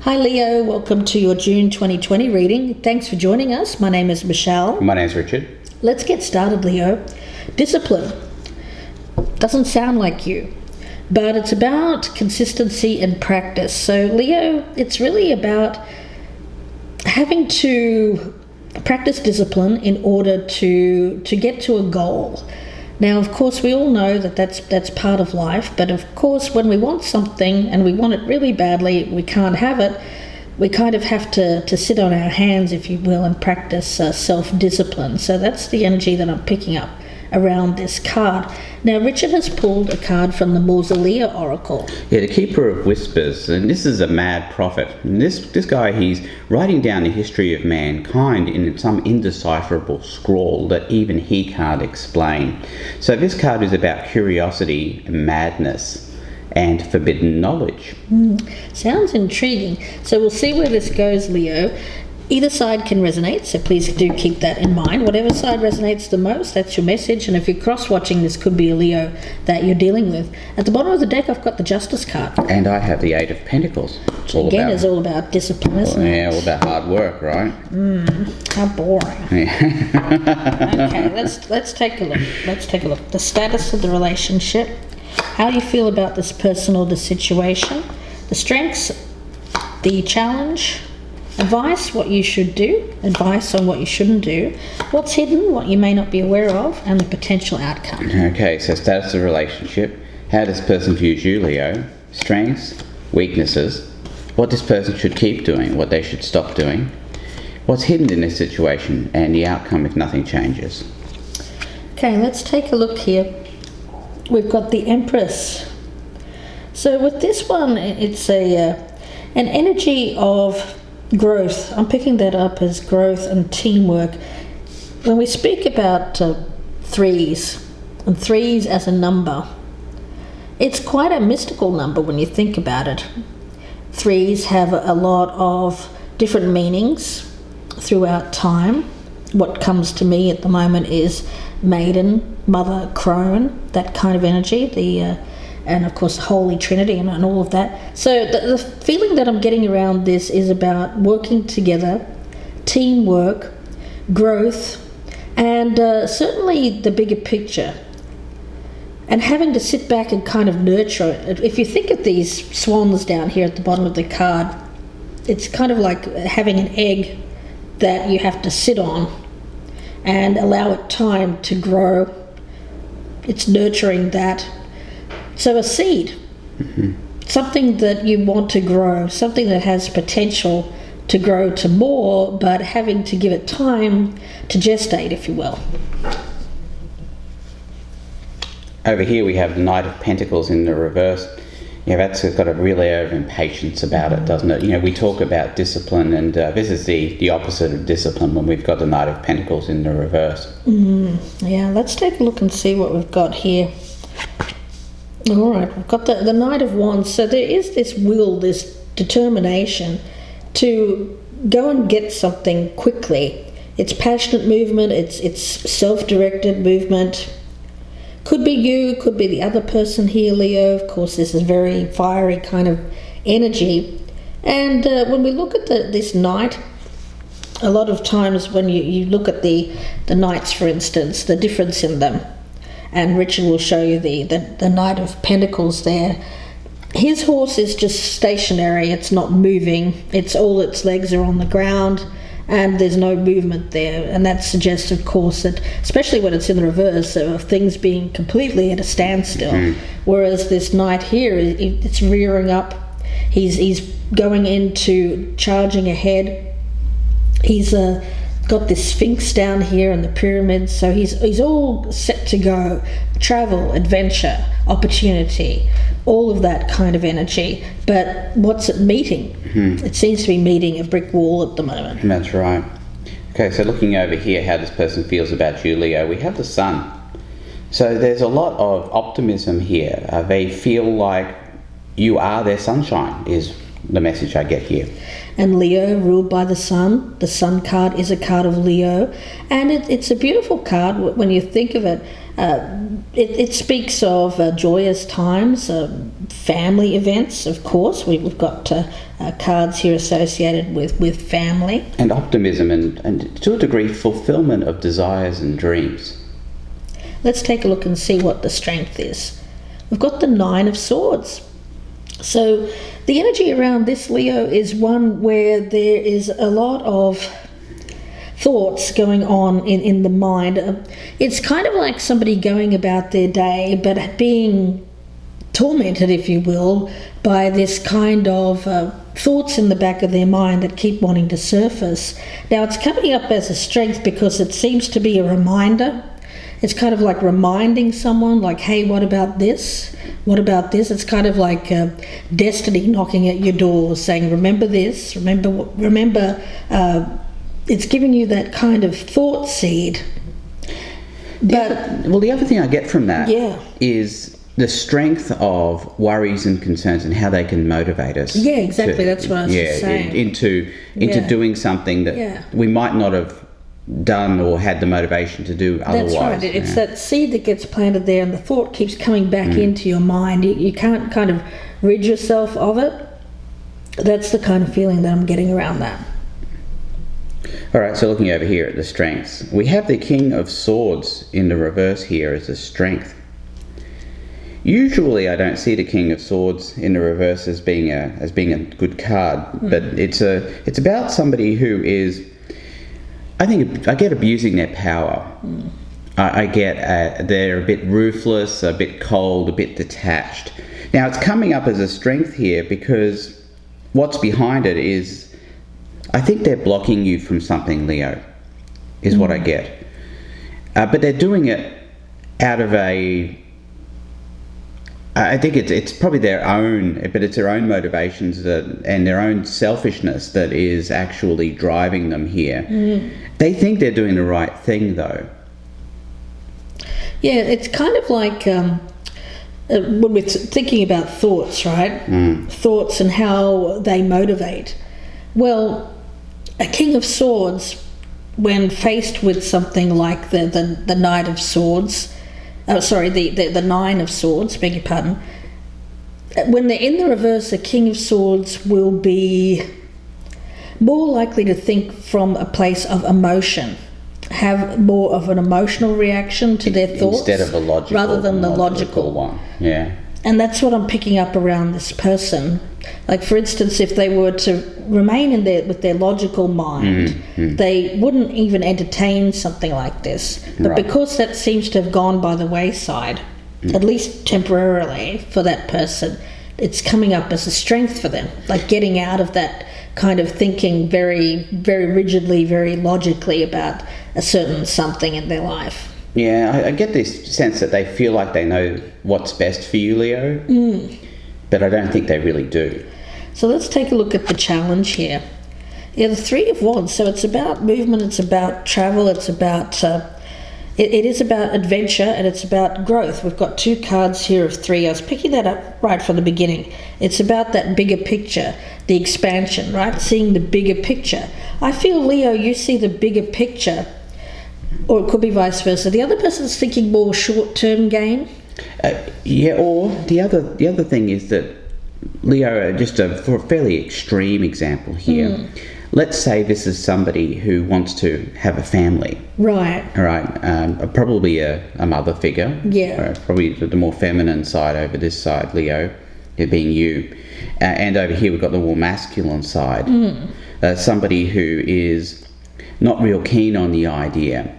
Hi Leo, welcome to your June 2020 reading. Thanks for joining us. My name is Michelle. My name's Richard. Let's get started, Leo. Discipline. Doesn't sound like you, but it's about consistency and practice. So Leo, it's really about having to practice discipline in order to get to a goal. Now, of course, we all know that that's part of life, but of course, when we want something and we want it really badly, we can't have it. We kind of have to sit on our hands, if you will, and practice self-discipline. So that's the energy that I'm picking up around this card. Now, Richard has pulled a card from the Mausolea Oracle. Yeah, the Keeper of Whispers, and this is a mad prophet. And this guy, he's writing down the history of mankind in some indecipherable scrawl that even he can't explain. So this card is about curiosity, madness, and forbidden knowledge. Sounds intriguing. So we'll see where this goes, Leo. Either side can resonate, so please do keep that in mind. Whatever side resonates the most, that's your message. And if you're cross-watching, this could be a Leo that you're dealing with. At the bottom of the deck, I've got the Justice card. And I have the Eight of Pentacles. It's all about discipline, isn't it? Yeah, all about hard work, right? How boring. Yeah. Okay, let's take a look. Let's take a look. The status of the relationship. How do you feel about this person or the situation? The strengths, the challenge, advice, what you should do, advice on what you shouldn't do, what's hidden, what you may not be aware of, and the potential outcome. Okay, so status of relationship. How this person views you, Leo. Strengths, weaknesses, what this person should keep doing, what they should stop doing, what's hidden in this situation, and the outcome if nothing changes. Okay, let's take a look here. We've got the Empress. So with this one, it's an energy of growth. I'm picking that up as growth and teamwork. When we speak about threes, and threes as a number, it's quite a mystical number when you think about it. Threes have a lot of different meanings throughout time. What comes to me at the moment is maiden, mother, crone, that kind of energy, and of course Holy Trinity and all of that. So the feeling that I'm getting around this is about working together, teamwork, growth, and certainly the bigger picture, and having to sit back and kind of nurture it. If you think of these swans down here at the bottom of the card, it's kind of like having an egg that you have to sit on and allow it time to grow. It's nurturing that. So a seed, something that you want to grow, something that has potential to grow to more, but having to give it time to gestate, if you will. Over here we have the Knight of Pentacles in the reverse. Yeah, that's got a real air of impatience about it, doesn't it? You know, we talk about discipline, and this is the opposite of discipline when we've got the Knight of Pentacles in the reverse. Yeah, let's take a look and see what we've got here. All right, we've got the Knight of Wands. So there is this will, this determination to go and get something quickly. It's passionate movement, it's self-directed movement. Could be you, could be the other person here, Leo. Of course, this is very fiery kind of energy. And when we look at this Knight, a lot of times when you look at the Knights, for instance, the difference in them, and Richard will show you the Knight of Pentacles there. His horse is just stationary, it's not moving, it's all its legs are on the ground, and there's no movement there. And that suggests, of course, that especially when it's in the reverse, of things being completely at a standstill. Whereas this Knight here, it's rearing up, he's going into charging ahead. He's got this Sphinx down here and the pyramids, so he's all set to go. Travel, adventure, opportunity, all of that kind of energy. But what's it meeting? It seems to be meeting a brick wall at the moment. That's right. Okay, so looking over here how this person feels about you, Leo, we have the Sun. So there's a lot of optimism here. They feel like you are their sunshine, is the message I get here. And Leo, ruled by the Sun. The Sun card is a card of Leo, and it's a beautiful card when you think of it. It speaks of joyous times, family events, of course. We've got cards here associated with family. And optimism and to a degree fulfillment of desires and dreams. Let's take a look and see what the strength is. We've got the Nine of Swords. So the energy around this, Leo, is one where there is a lot of thoughts going on in the mind. It's kind of like somebody going about their day but being tormented, if you will, by this kind of thoughts in the back of their mind that keep wanting to surface. Now, it's coming up as a strength because it seems to be a reminder. It's kind of like reminding someone, like, hey, what about this? What about this? It's kind of like destiny knocking at your door saying, remember this, remember. It's giving you that kind of thought seed. But the other thing I get from that is the strength of worries and concerns and how they can motivate us. Yeah, exactly. That's what I was saying. Into doing something that we might not have done or had the motivation to do otherwise. That's right. It's that seed that gets planted there, and the thought keeps coming back into your mind. You can't kind of rid yourself of it. That's the kind of feeling that I'm getting around that. All right, so looking over here at the strengths, we have the King of Swords in the reverse here as a strength. Usually I don't see the King of Swords in the reverse as being a good card, but it's about somebody who is, I get abusing their power. I get they're a bit ruthless, a bit cold, a bit detached. Now it's coming up as a strength here because what's behind it is, I think they're blocking you from something, Leo, is what I get. But they're doing it out of I think it's probably their own, but it's their own motivations and their own selfishness that is actually driving them here. They think they're doing the right thing, though. Yeah, it's kind of like when we're thinking about thoughts, right? Thoughts and how they motivate. Well, a King of Swords, when faced with something like the Knight of Swords, the Nine of Swords, beg your pardon, when they're in the reverse, a King of Swords will be more likely to think from a place of emotion, have more of an emotional reaction to their thoughts instead of a logical, rather than the logical one. Yeah. And that's what I'm picking up around this person. Like, for instance, if they were to remain with their logical mind, they wouldn't even entertain something like this. But because that seems to have gone by the wayside, at least temporarily for that person, it's coming up as a strength for them, like getting out of that kind of thinking very, very rigidly, very logically about a certain something in their life. Yeah, I get this sense that they feel like they know what's best for you, Leo, but I don't think they really do. So let's take a look at the challenge here. Yeah, the Three of Wands. So it's about movement, it's about travel, it's about it is about adventure, and it's about growth. We've got two cards here of three. I was picking that up right from the beginning. It's about that bigger picture, the expansion, right? Seeing the bigger picture. I feel, Leo, you see the bigger picture, or it could be vice versa. The other person's thinking more short-term gain. Or the other thing is that, Leo, just for a fairly extreme example here, let's say this is somebody who wants to have a family. Right. All right. Probably a mother figure. Yeah. Probably the more feminine side over this side, Leo, it being you. And over here we've got the more masculine side. Somebody who is not real keen on the idea,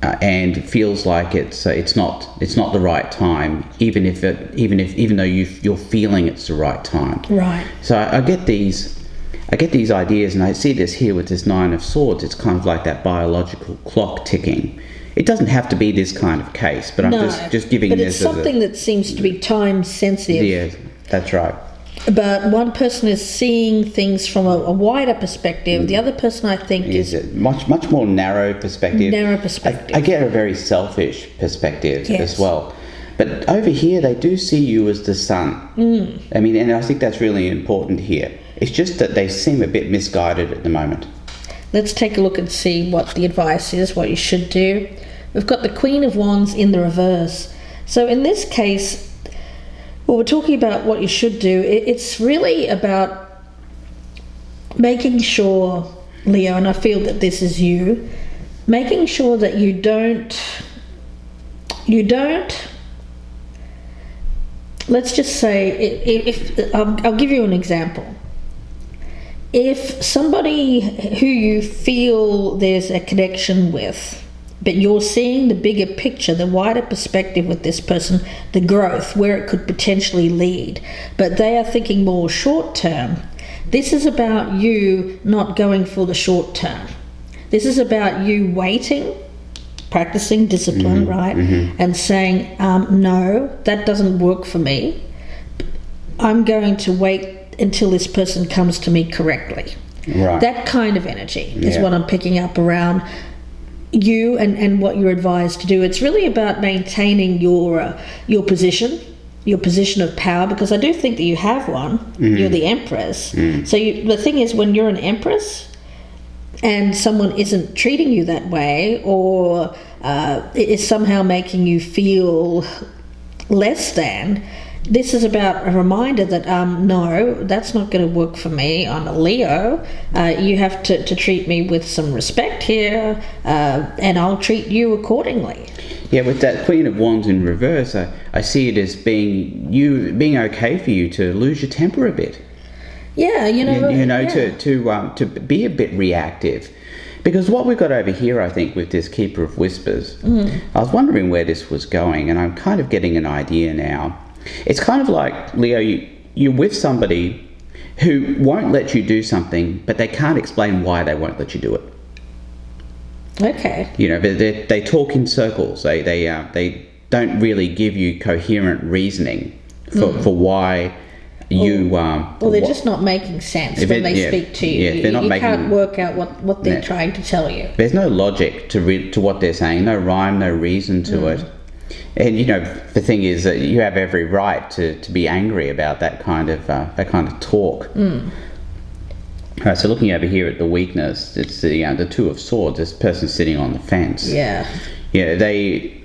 and feels like it's not the right time, even though you're feeling it's the right time. Right. So I get these ideas, and I see this here with this Nine of Swords. It's kind of like that biological clock ticking. It doesn't have to be this kind of case, but I'm just giving this. But it's something that seems to be time sensitive. Yeah, that's right. But one person is seeing things from a wider perspective. The other person, I think, is a much more narrow perspective. I get a very selfish perspective as well. But over here, they do see you as the sun. I mean, and I think that's really important here. It's just that they seem a bit misguided at the moment. Let's take a look and see what the advice is, what you should do. We've got the Queen of Wands in the reverse. So in this case, Well, we're talking about what you should do. It's really about making sure, Leo, and I feel that this is you, making sure that you don't, let's just say, if I'll give you an example. If somebody who you feel there's a connection with, but you're seeing the bigger picture, the wider perspective with this person, the growth, where it could potentially lead, but they are thinking more short term, this is about you not going for the short term. This is about you waiting, practicing discipline, right? And saying, no, that doesn't work for me. I'm going to wait until this person comes to me correctly. Right. That kind of energy is what I'm picking up around you and what you're advised to do. It's really about maintaining your position of power, because I do think that you have one. You're the Empress. So the thing is, when you're an Empress and someone isn't treating you that way, or is somehow making you feel less than, this is about a reminder that no, that's not going to work for me. I'm a Leo. You have to treat me with some respect here, and I'll treat you accordingly. Yeah, with that Queen of Wands in reverse, I see it as being okay for you to lose your temper a bit. Yeah, to be a bit reactive. Because what we've got over here, I think, with this Keeper of Whispers, I was wondering where this was going, and I'm kind of getting an idea now. It's kind of like, Leo, you're with somebody who won't let you do something, but they can't explain why they won't let you do it. Okay. They talk in circles. They don't really give you coherent reasoning for why you... Well, they're just not making sense when they speak to you. Yeah, you can't work out what they're trying to tell you. There's no logic to what they're saying, no rhyme, no reason to it. And the thing is that you have every right to be angry about that kind of talk. All right, so looking over here at the weakness, it's the Two of Swords. This person sitting on the fence. Yeah. Yeah, they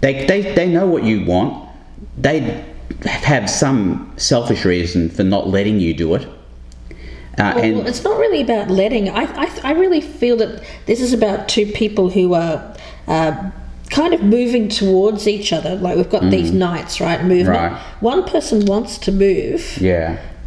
know what you want. They have some selfish reason for not letting you do it. Well, it's not really about letting. I really feel that this is about two people who are kind of moving towards each other. Like we've got these knights, right? Movement. Right. One person wants to move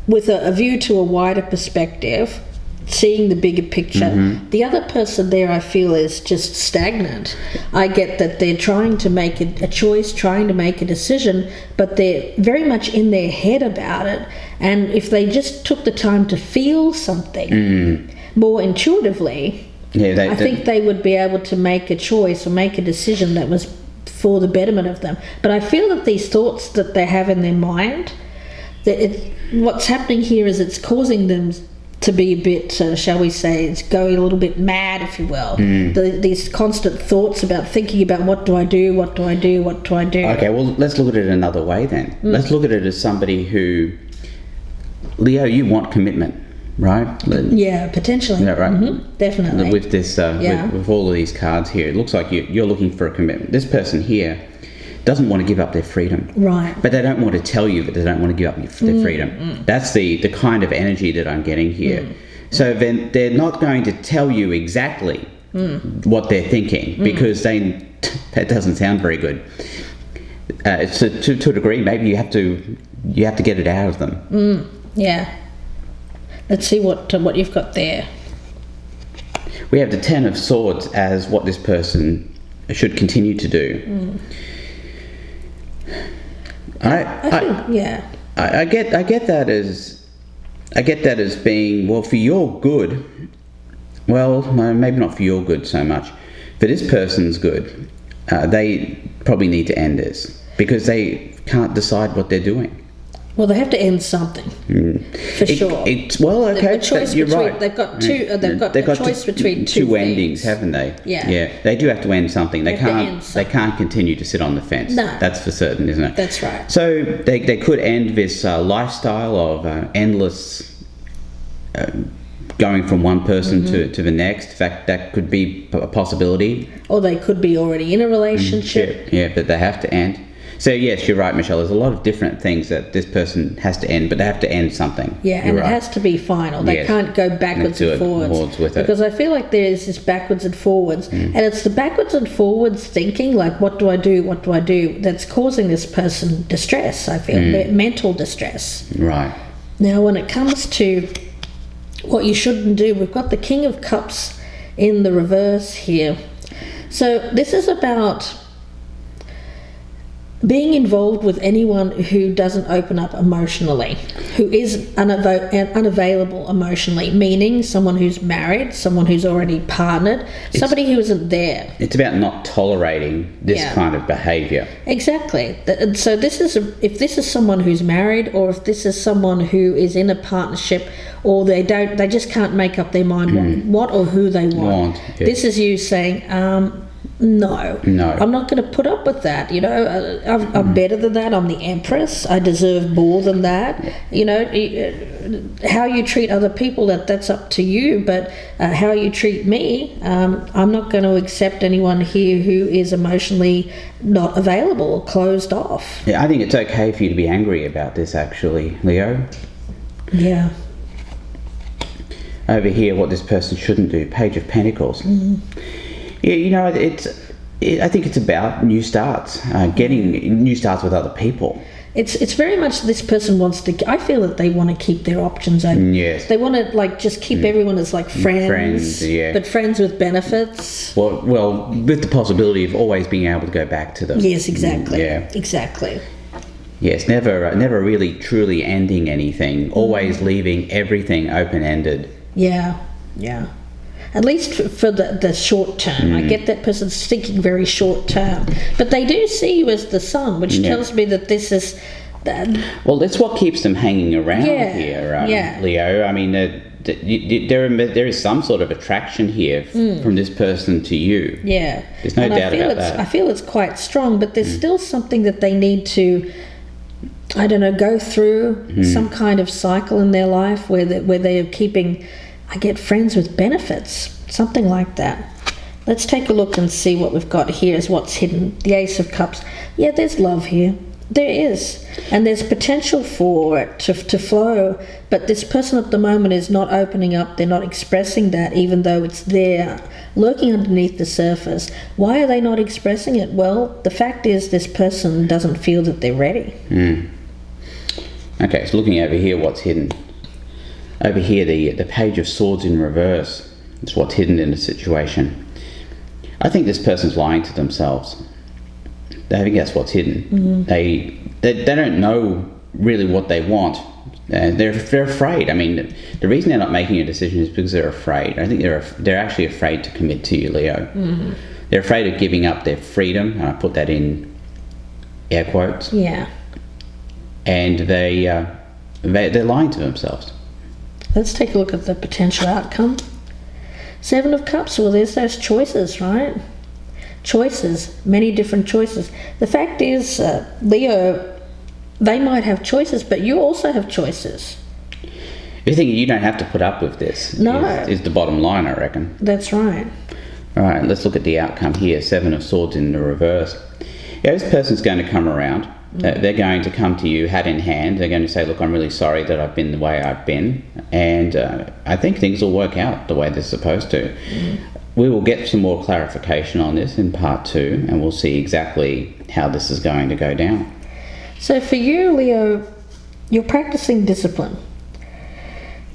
with a view to a wider perspective, seeing the bigger picture. The other person there, I feel, is just stagnant. I get that they're trying to make a choice, trying to make a decision, but they're very much in their head about it. And if they just took the time to feel something more intuitively, I think they would be able to make a choice or make a decision that was for the betterment of them. But I feel that these thoughts that they have in their mind, what's happening here is it's causing them to be a bit, shall we say, it's going a little bit mad, if you will. These constant thoughts about thinking about what do I do, what do I do, what do I do. Okay, well, let's look at it another way then. Let's look at it as somebody who, Leo, you want commitment. Right? Yeah, potentially. Right? Definitely. With this, with all of these cards here, it looks like you're looking for a commitment. This person here doesn't want to give up their freedom. Right. But they don't want to tell you that they don't want to give up their freedom. That's the kind of energy that I'm getting here. So then they're not going to tell you exactly what they're thinking, because that doesn't sound very good. To a degree, maybe you have to get it out of them. Yeah. Let's see what you've got there. We have the Ten of Swords as what this person should continue to do. I get that as being, well, for your good. Well, no, maybe not for your good so much. For this person's good, they probably need to end this because they can't decide what they're doing. Well, they have to end something for sure. You're right. They've got two. They've got a choice between two endings, haven't they? Yeah. They do have to end something. They can't continue to sit on the fence. No, that's for certain, isn't it? That's right. So they could end this lifestyle of endless going from one person to the next. In fact, that could be a possibility. Or they could be already in a relationship. Yeah, but they have to end. So yes, you're right, Michelle. There's a lot of different things that this person has to end, but they have to end something. Yeah, and You're it right. has to be final. They can't go backwards and forwards with it. because I feel like there's this backwards and forwards, and it's the backwards and forwards thinking, like what do I do, that's causing this person distress. I feel mental distress. Right. Now, when it comes to what you shouldn't do, we've got the King of Cups in the reverse here. So this is about being involved with anyone who doesn't open up emotionally, who is unavailable emotionally, meaning someone who's married, someone who's already partnered, somebody who isn't there. It's about not tolerating this kind of behaviour. Exactly. And so this is if this is someone who's married, or if this is someone who is in a partnership, or they just can't make up their mind what or who they want. This is you saying, no, I'm not going to put up with that. You know, I'm better than that. I'm the Empress. I deserve more than that. You know, how you treat other people, that's up to you. But how you treat me, I'm not going to accept anyone here who is emotionally not available or closed off. Yeah, I think it's okay for you to be angry about this, actually, Leo. Yeah. Over here, what this person shouldn't do, Page of Pentacles. Yeah, you know, I think it's about new starts, getting new starts with other people. It's very much this person wants to. I feel that they want to keep their options open. Yes. They want to just keep everyone as friends, but friends with benefits. Well, with the possibility of always being able to go back to them. Yes, exactly. Yeah. Exactly. Yes, never really truly ending anything. Always leaving everything open-ended. Yeah. At least for the short term. I get that person's thinking very short term. But they do see you as the sun, which tells me that this is... well, that's what keeps them hanging around here, Leo. I mean, there is some sort of attraction here from this person to you. Yeah. There's no doubt about that. I feel it's quite strong, but there's still something that they need to... I don't know, go through some kind of cycle in their life where they are keeping... I get friends with benefits, something like that. Let's take a look and see what we've got here is what's hidden. The Ace of Cups. Yeah, there's love here. There is. And there's potential for it to flow. But this person at the moment is not opening up. They're not expressing that, even though it's there, lurking underneath the surface. Why are they not expressing it? Well, the fact is this person doesn't feel that they're ready. Okay, so looking over here, what's hidden? Over here, the Page of Swords in reverse is what's hidden in the situation. I think this person's lying to themselves. I think that's what's hidden. They don't know really what they want. They're afraid. I mean, the reason they're not making a decision is because they're afraid. I think they're actually afraid to commit to you, Leo. They're afraid of giving up their freedom, and I put that in air quotes. Yeah. And they're lying to themselves. Let's take a look at the potential outcome. 7 of Cups. Well, there's those choices, right? Choices. Many different choices. The fact is, Leo, they might have choices, but you also have choices. You're thinking you don't have to put up with this. No. Is the bottom line, I reckon. That's right. All right, let's look at the outcome here. 7 of Swords in the reverse. Yeah, this person's going to come around. They're going to come to you hat in hand. They're going to say, look, I'm really sorry that I've been the way I've been. And I think things will work out the way they're supposed to. We will get some more clarification on this in part 2, and we'll see exactly how this is going to go down. So for you, Leo, you're practicing discipline.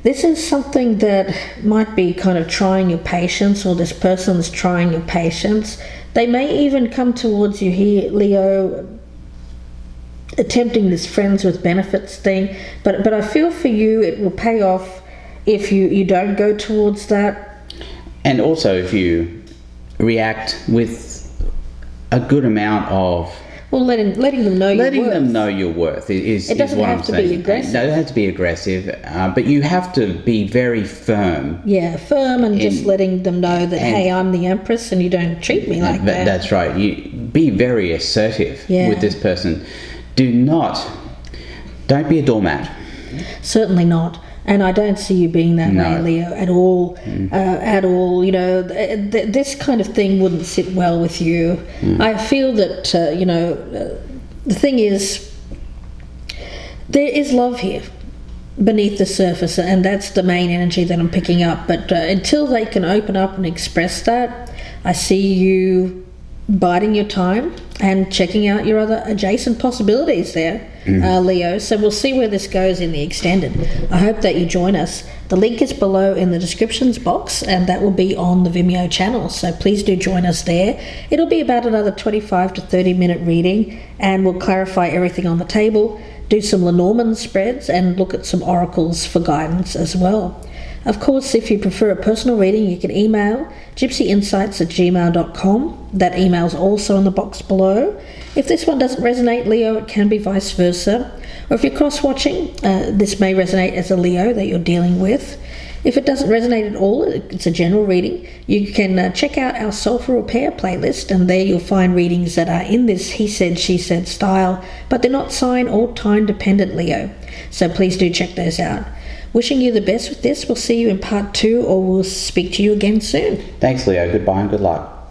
This is something that might be kind of trying your patience, or this person's trying your patience. They may even come towards you here, Leo, attempting this friends with benefits thing, but I feel for you it will pay off if you don't go towards that. And also if you react with a good amount of... Well, letting them know your worth. Letting them know your worth is what I'm saying. It doesn't have to be aggressive. No, it doesn't have to be aggressive, but you have to be very firm. Yeah, firm and just letting them know that, hey, I'm the Empress and you don't treat me like that. That's right. You be very assertive with this person. Don't be a doormat. Certainly not. And I don't see you being that way, Leo, at all. At all. You know, this kind of thing wouldn't sit well with you. I feel that, the thing is, there is love here beneath the surface, and that's the main energy that I'm picking up. But until they can open up and express that, I see you biding your time and checking out your other adjacent possibilities there, Leo. So we'll see where this goes in the extended. I hope that you join us. The link is below in the descriptions box, and that will be on the Vimeo channel, so please do join us there. It'll be about another 25 to 30 minute reading, and we'll clarify everything on the table, do some Lenormand spreads, and look at some oracles for guidance as well. Of course, if you prefer a personal reading, you can email gypsyinsights@gmail.com. That email is also in the box below. If this one doesn't resonate, Leo, it can be vice versa. Or if you're cross-watching, this may resonate as a Leo that you're dealing with. If it doesn't resonate at all, it's a general reading, you can check out our Sulfur Repair playlist, and there you'll find readings that are in this he said, she said style, but they're not sign or time dependent, Leo. So please do check those out. Wishing you the best with this. We'll see you in part 2, or we'll speak to you again soon. Thanks, Leo. Goodbye and good luck.